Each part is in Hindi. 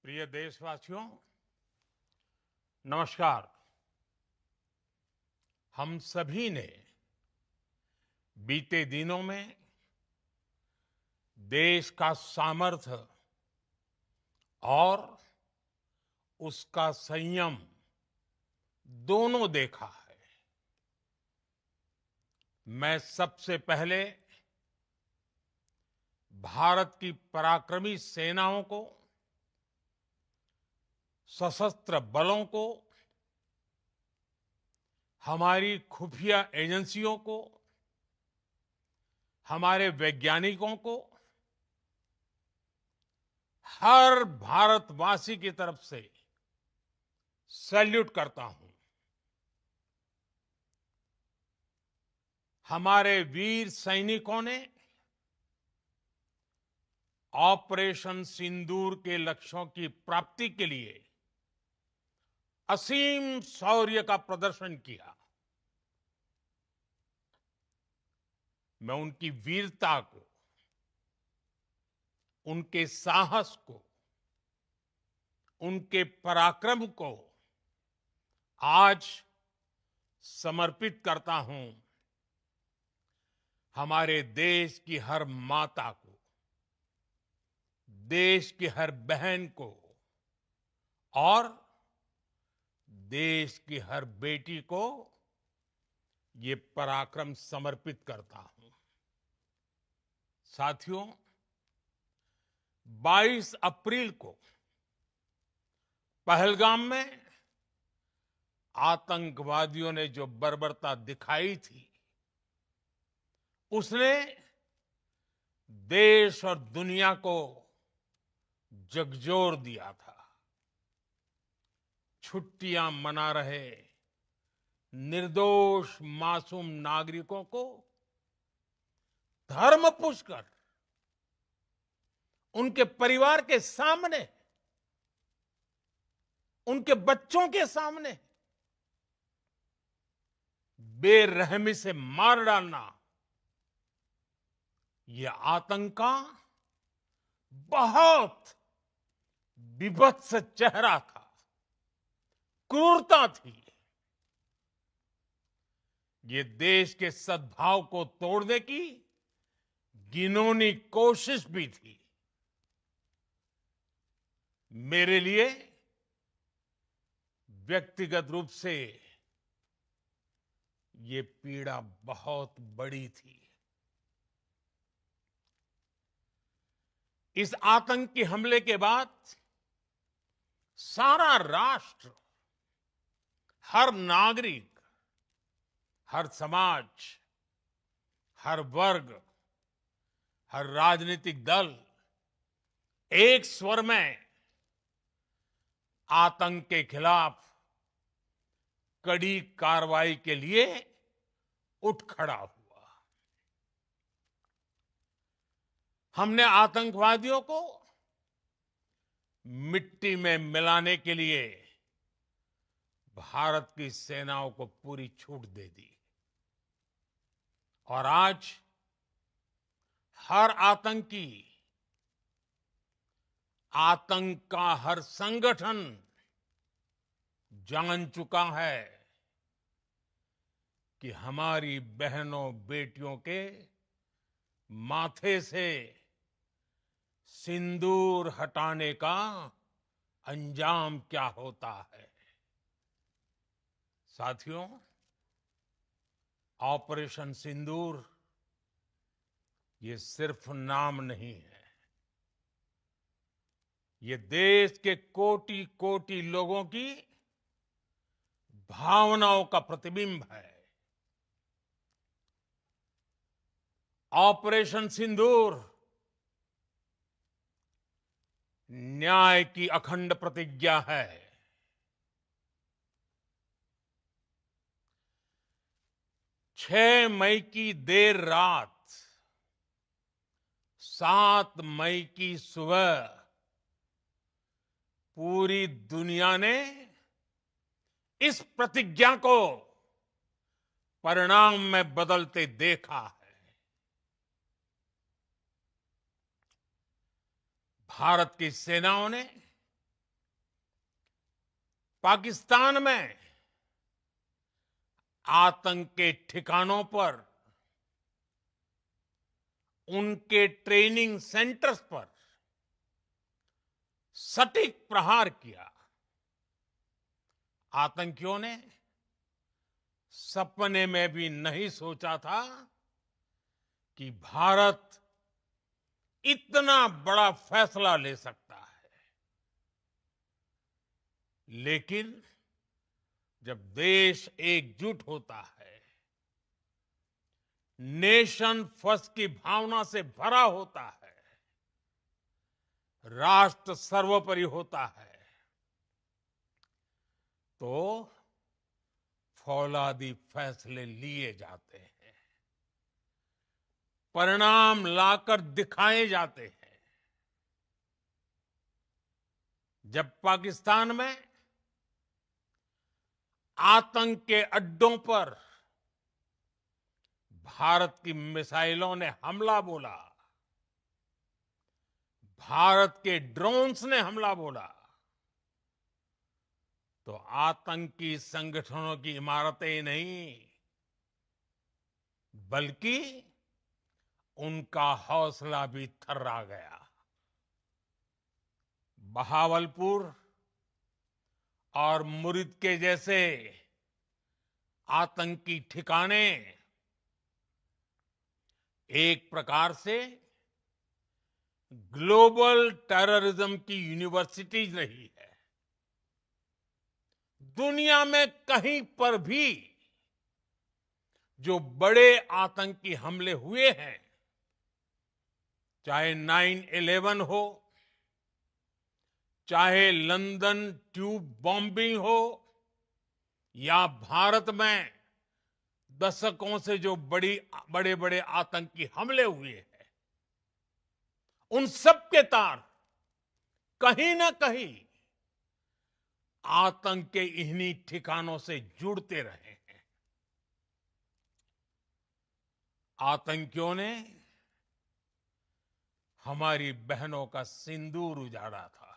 प्रिय देशवासियों, नमस्कार। हम सभी ने बीते दिनों में देश का सामर्थ्य और उसका संयम दोनों देखा है। मैं सबसे पहले भारत की पराक्रमी सेनाओं को, सशस्त्र बलों को, हमारी खुफिया एजेंसियों को, हमारे वैज्ञानिकों को, हर भारतवासी की तरफ से सैल्यूट करता हूं। हमारे वीर सैनिकों ने ऑपरेशन सिंदूर के लक्ष्यों की प्राप्ति के लिए असीम शौर्य का प्रदर्शन किया। मैं उनकी वीरता को, उनके साहस को, उनके पराक्रम को आज समर्पित करता हूं हमारे देश की हर माता को, देश की हर बहन को और देश की हर बेटी को ये पराक्रम समर्पित करता हूं। साथियों, 22 अप्रैल को पहलगाम में आतंकवादियों ने जो बर्बरता दिखाई थी, उसने देश और दुनिया को झकझोर दिया था। छुट्टियां मना रहे निर्दोष मासूम नागरिकों को धर्म पूछकर उनके परिवार के सामने, उनके बच्चों के सामने बेरहमी से मार डालना, यह आतंक का बहुत विभत्स चेहरा था, क्रूरता थी। ये देश के सद्भाव को तोड़ने की घिनौनी कोशिश भी थी। मेरे लिए व्यक्तिगत रूप से ये पीड़ा बहुत बड़ी थी। इस आतंकी हमले के बाद सारा राष्ट्र, हर नागरिक, हर समाज, हर वर्ग, हर राजनीतिक दल एक स्वर में आतंक के खिलाफ कड़ी कार्रवाई के लिए उठ खड़ा हुआ। हमने आतंकवादियों को मिट्टी में मिलाने के लिए भारत की सेनाओं को पूरी छूट दे दी और आज हर आतंकी, आतंक का हर संगठन जान चुका है कि हमारी बहनों बेटियों के माथे से सिंदूर हटाने का अंजाम क्या होता है। साथियों, ऑपरेशन सिंदूर ये सिर्फ नाम नहीं है, ये देश के कोटि कोटि लोगों की भावनाओं का प्रतिबिंब है। ऑपरेशन सिंदूर न्याय की अखंड प्रतिज्ञा है। 6 मई की देर रात, 7 मई की सुबह पूरी दुनिया ने इस प्रतिज्ञा को परिणाम में बदलते देखा है। भारत की सेनाओं ने पाकिस्तान में आतंक के ठिकानों पर, उनके ट्रेनिंग सेंटर्स पर सटीक प्रहार किया। आतंकियों ने सपने में भी नहीं सोचा था कि भारत इतना बड़ा फैसला ले सकता है। लेकिन जब देश एकजुट होता है, नेशन फर्स्ट की भावना से भरा होता है, राष्ट्र सर्वोपरि होता है, तो फौलादी फैसले लिए जाते हैं, परिणाम लाकर दिखाए जाते हैं। जब पाकिस्तान में आतंक के अड्डों पर भारत की मिसाइलों ने हमला बोला, भारत के ड्रोन्स ने हमला बोला, तो आतंकी संगठनों की इमारतें नहीं, बल्कि उनका हौसला भी थर्रा गया। बहावलपुर और मुरिद के जैसे आतंकी ठिकाने एक प्रकार से ग्लोबल टेररिज्म की यूनिवर्सिटीज रही है। दुनिया में कहीं पर भी जो बड़े आतंकी हमले हुए हैं, चाहे 9/11 हो, चाहे लंदन ट्यूब बॉम्बिंग हो, या भारत में दशकों से जो बड़े बड़े आतंकी हमले हुए हैं, उन सब के तार कहीं ना कहीं आतंक के इन्हीं ठिकानों से जुड़ते रहे हैं। आतंकियों ने हमारी बहनों का सिंदूर उजाड़ा था,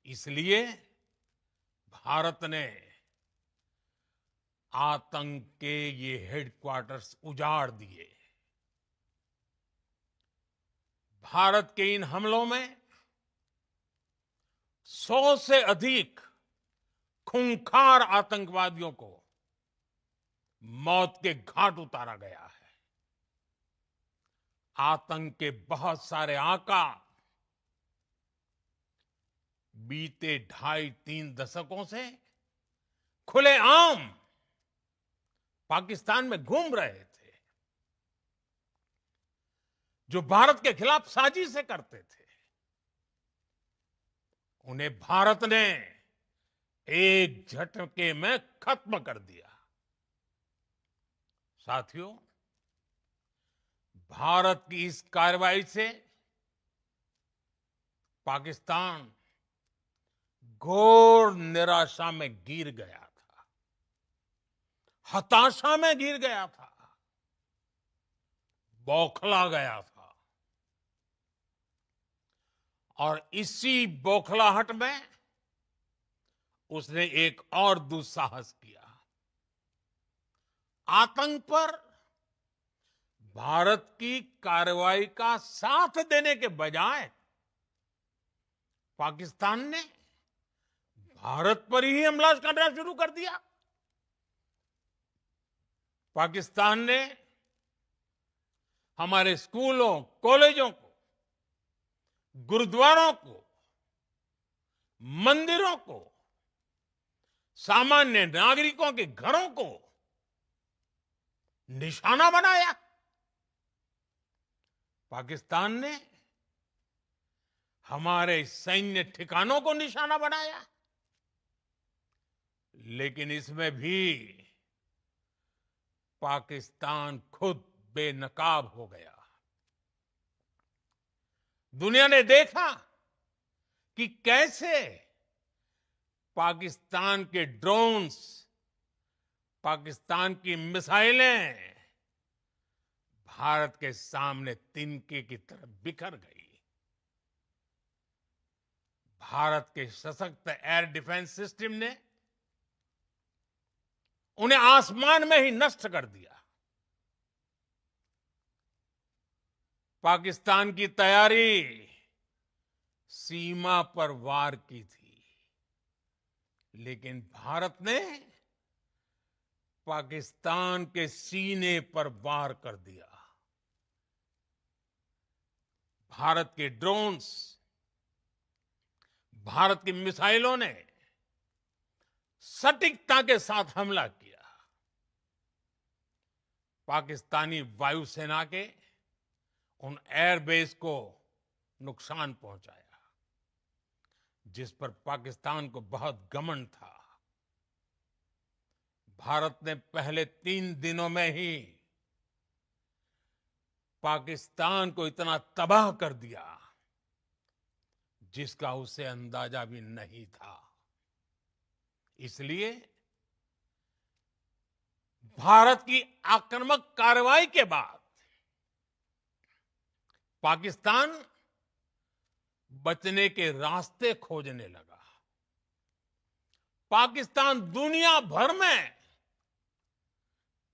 इसलिए भारत ने आतंक के ये हेडक्वार्टर्स उजाड़ दिए। भारत के इन हमलों में 100 से अधिक खूंखार आतंकवादियों को मौत के घाट उतारा गया है। आतंक के बहुत सारे आका बीते 2.5-3 दशकों से खुलेआम पाकिस्तान में घूम रहे थे, जो भारत के खिलाफ साजिशें करते थे। उन्हें भारत ने एक झटके में खत्म कर दिया। साथियों, भारत की इस कार्रवाई से पाकिस्तान घोर निराशा में गिर गया था, हताशा में गिर गया था, बौखला गया था। और इसी बौखलाहट में उसने एक और दुस्साहस किया। आतंक पर भारत की कार्रवाई का साथ देने के बजाय पाकिस्तान ने भारत पर ही हमला करना शुरू कर दिया। पाकिस्तान ने हमारे स्कूलों, कॉलेजों को, गुरुद्वारों को, मंदिरों को, सामान्य नागरिकों के घरों को निशाना बनाया। पाकिस्तान ने हमारे सैन्य ठिकानों को निशाना बनाया। लेकिन इसमें भी पाकिस्तान खुद बेनकाब हो गया। दुनिया ने देखा कि कैसे पाकिस्तान के ड्रोन्स, पाकिस्तान की मिसाइलें भारत के सामने तिनके की तरह बिखर गई। भारत के सशक्त एयर डिफेंस सिस्टम ने उन्हें आसमान में ही नष्ट कर दिया। पाकिस्तान की तैयारी सीमा पर वार की थी, लेकिन भारत ने पाकिस्तान के सीने पर वार कर दिया। भारत के ड्रोन्स, भारत की मिसाइलों ने सटीकता के साथ हमला किया। पाकिस्तानी वायुसेना के उन एयरबेस को नुकसान पहुंचाया, जिस पर पाकिस्तान को बहुत घमंड था। भारत ने पहले 3 दिनों में ही पाकिस्तान को इतना तबाह कर दिया जिसका उसे अंदाजा भी नहीं था। इसलिए भारत की आक्रामक कार्रवाई के बाद पाकिस्तान बचने के रास्ते खोजने लगा। पाकिस्तान दुनिया भर में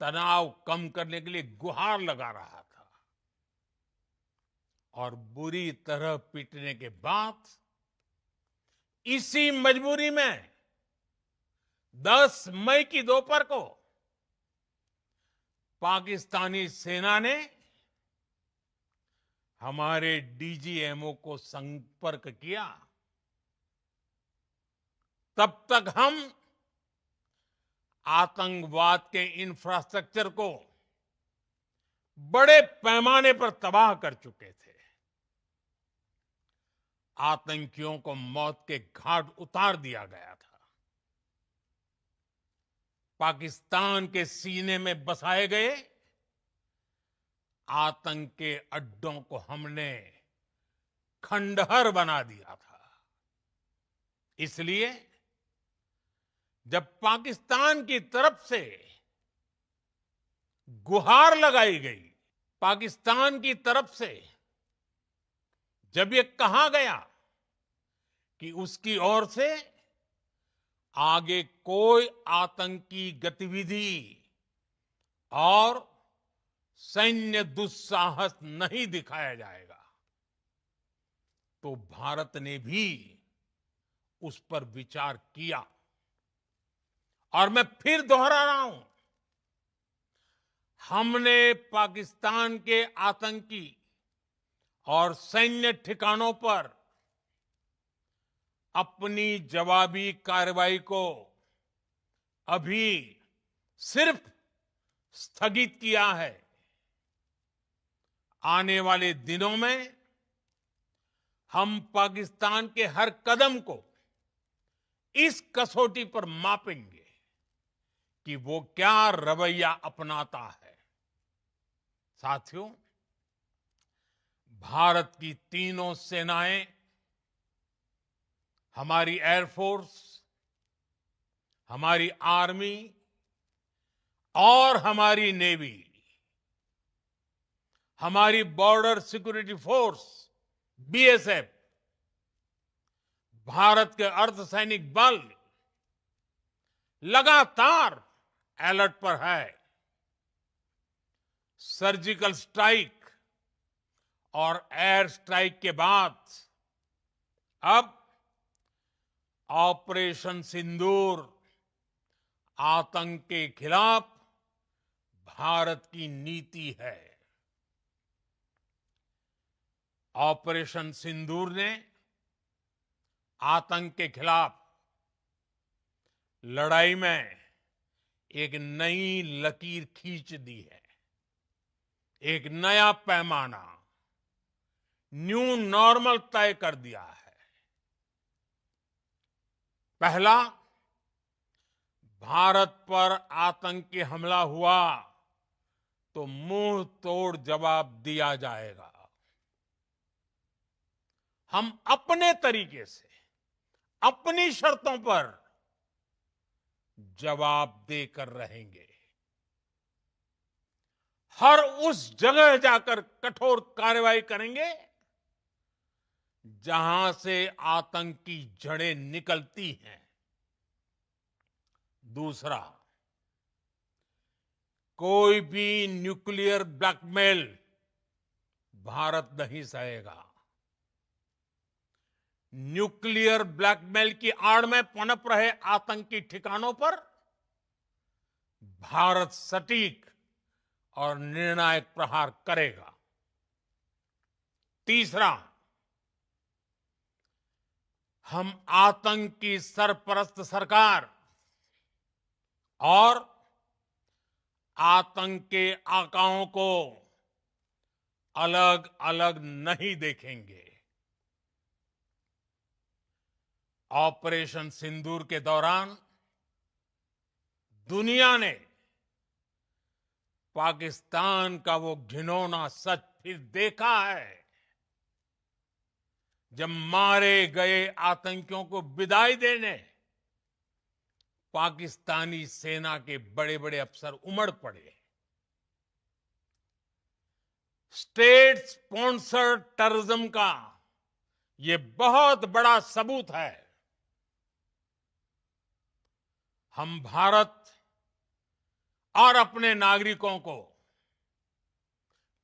तनाव कम करने के लिए गुहार लगा रहा था और बुरी तरह पीटने के बाद इसी मजबूरी में 10 मई की दोपहर को पाकिस्तानी सेना ने हमारे डीजीएमओ को संपर्क किया। तब तक हम आतंकवाद के इंफ्रास्ट्रक्चर को बड़े पैमाने पर तबाह कर चुके थे। आतंकियों को मौत के घाट उतार दिया गया था। पाकिस्तान के सीने में बसाए गए आतंक के अड्डों को हमने खंडहर बना दिया था। इसलिए जब पाकिस्तान की तरफ से गुहार लगाई गई, पाकिस्तान की तरफ से जब ये कहा गया कि उसकी ओर से आगे कोई आतंकी गतिविधि और सैन्य दुस्साहस नहीं दिखाया जाएगा, तो भारत ने भी उस पर विचार किया। और मैं फिर दोहरा रहा हूं, हमने पाकिस्तान के आतंकी और सैन्य ठिकानों पर अपनी जवाबी कार्रवाई को अभी सिर्फ स्थगित किया है। आने वाले दिनों में हम पाकिस्तान के हर कदम को इस कसौटी पर मापेंगे कि वो क्या रवैया अपनाता है। साथियों, भारत की तीनों सेनाएं, हमारी एयरफोर्स, हमारी आर्मी और हमारी नेवी, हमारी border security force BSF, Bharat के अर्धसैनिक बल लगातार अलर्ट पर है। सर्जिकल स्ट्राइक और एयर स्ट्राइक के बाद अब ऑपरेशन सिंदूर आतंक के खिलाफ भारत की नीति है। ऑपरेशन सिंदूर ने आतंक के खिलाफ लड़ाई में एक नई लकीर खींच दी है, एक नया पैमाना, न्यू नॉर्मल तय कर दिया है। पहला, भारत पर आतंकी हमला हुआ तो मुंह तोड़ जवाब दिया जाएगा। हम अपने तरीके से, अपनी शर्तों पर जवाब देकर रहेंगे। हर उस जगह जाकर कठोर कार्रवाई करेंगे जहां से आतंक की जड़ें निकलती हैं। दूसरा, कोई भी न्यूक्लियर ब्लैकमेल भारत नहीं सहेगा। न्यूक्लियर ब्लैकमेल की आड़ में पनप रहे आतंकी ठिकानों पर भारत सटीक और निर्णायक प्रहार करेगा। तीसरा, हम आतंक की सरपरस्त सरकार और आतंक के आकाओं को अलग अलग नहीं देखेंगे। ऑपरेशन सिंदूर के दौरान दुनिया ने पाकिस्तान का वो घिनौना सच फिर देखा है, जब मारे गए आतंकियों को विदाई देने पाकिस्तानी सेना के बड़े बड़े अफसर उमड़ पड़े। स्टेट स्पॉन्सर्ड टेररिज्म का ये बहुत बड़ा सबूत है। हम भारत और अपने नागरिकों को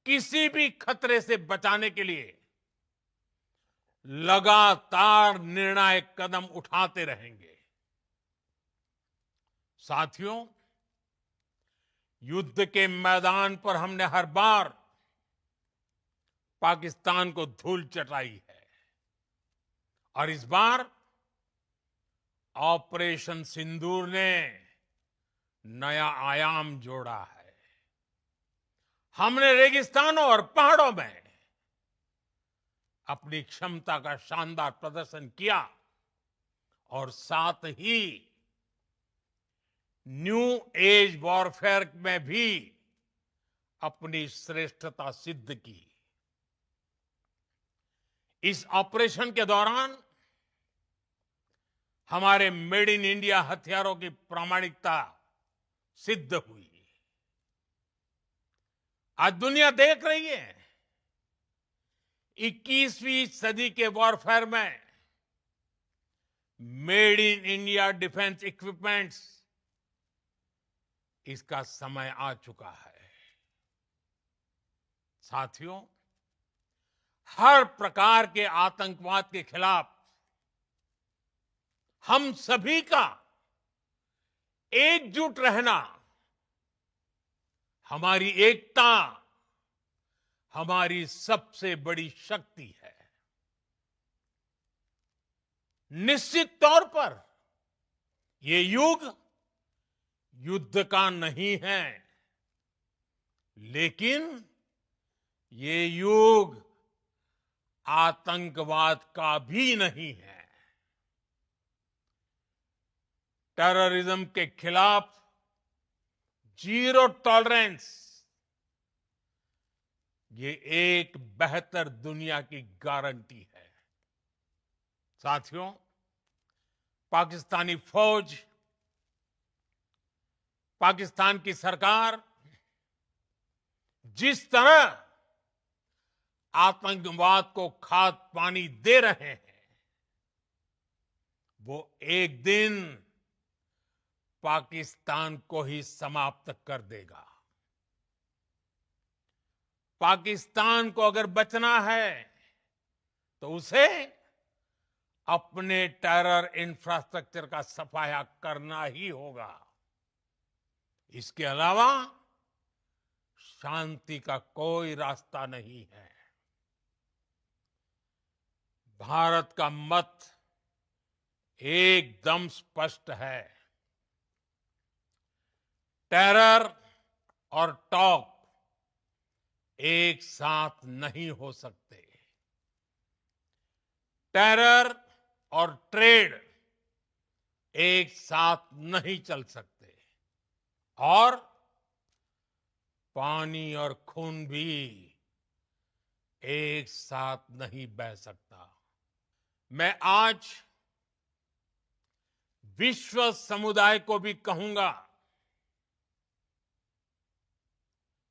किसी भी खतरे से बचाने के लिए लगातार निर्णायक कदम उठाते रहेंगे। साथियों, युद्ध के मैदान पर हमने हर बार पाकिस्तान को धूल चटाई है और इस बार ऑपरेशन सिंदूर ने नया आयाम जोड़ा है। हमने रेगिस्तानों और पहाड़ों में अपनी क्षमता का शानदार प्रदर्शन किया और साथ ही न्यू एज वॉरफेयर में भी अपनी श्रेष्ठता सिद्ध की। इस ऑपरेशन के दौरान हमारे मेड इन इंडिया हथियारों की प्रामाणिकता सिद्ध हुई। आज दुनिया देख रही है 21वीं सदी के वॉरफेयर में made in India defence equipments, इसका समय आ चुका है। साथियों, हर प्रकार के आतंकवाद के खिलाफ हम सभी का एकजुट रहना, हमारी एकता हमारी सबसे बड़ी शक्ति है। निश्चित तौर पर ये युग युद्ध का नहीं है, लेकिन ये युग आतंकवाद का भी नहीं है। टेररिज्म के खिलाफ जीरो टॉलरेंस, ये एक बेहतर दुनिया की गारंटी है। साथियों, पाकिस्तानी फौज, पाकिस्तान की सरकार जिस तरह आतंकवाद को खाद पानी दे रहे हैं, वो एक दिन पाकिस्तान को ही समाप्त कर देगा। पाकिस्तान को अगर बचना है तो उसे अपने टेरर इंफ्रास्ट्रक्चर का सफाया करना ही होगा। इसके अलावा शांति का कोई रास्ता नहीं है। भारत का मत एकदम स्पष्ट है। टेरर और टॉक एक साथ नहीं हो सकते। टेरर और ट्रेड एक साथ नहीं चल सकते और पानी और खून भी एक साथ नहीं बह सकता। मैं आज विश्व समुदाय को भी कहूंगा,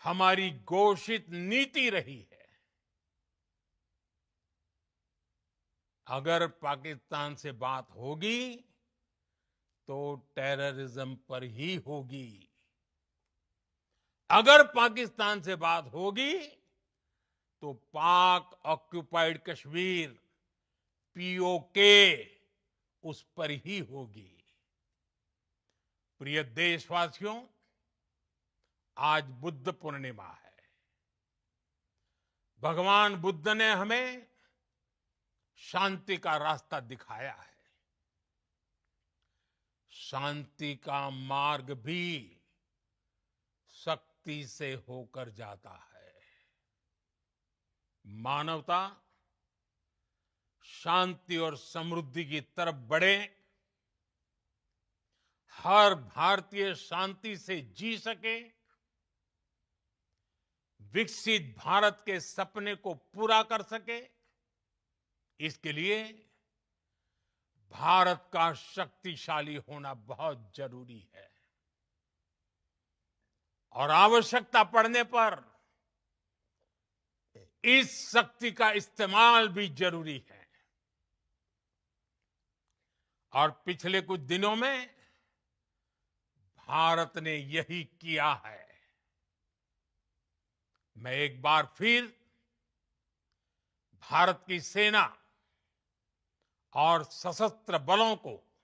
हमारी घोषित नीति रही है अगर पाकिस्तान से बात होगी तो टेररिज्म पर ही होगी। अगर पाकिस्तान से बात होगी तो पाक ऑक्युपाइड कश्मीर पीओके उस पर ही होगी। प्रिय देशवासियों, आज बुद्ध पूर्णिमा है। भगवान बुद्ध ने हमें शांति का रास्ता दिखाया है। शांति का मार्ग भी शक्ति से होकर जाता है। मानवता शांति और समृद्धि की तरफ बढ़े, हर भारतीय शांति से जी सके, विकसित भारत के सपने को पूरा कर सके, इसके लिए भारत का शक्तिशाली होना बहुत जरूरी है। और आवश्यकता पड़ने पर इस शक्ति का इस्तेमाल भी जरूरी है। और पिछले कुछ दिनों में भारत ने यही किया है। मैं एक बार फिर भारत की सेना और सशस्त्र बलों को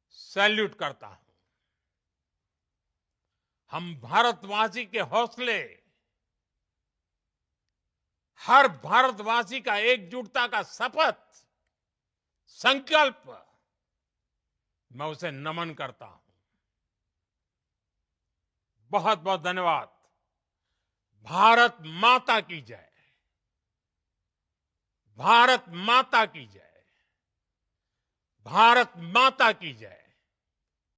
सैल्यूट करता हूं। हम भारतवासी के हौसले, हर भारतवासी का एकजुटता का शपथ, संकल्प, मैं उसे नमन करता हूं। बहुत बहुत धन्यवाद। भारत माता की जय। भारत माता की जय। भारत माता की जय।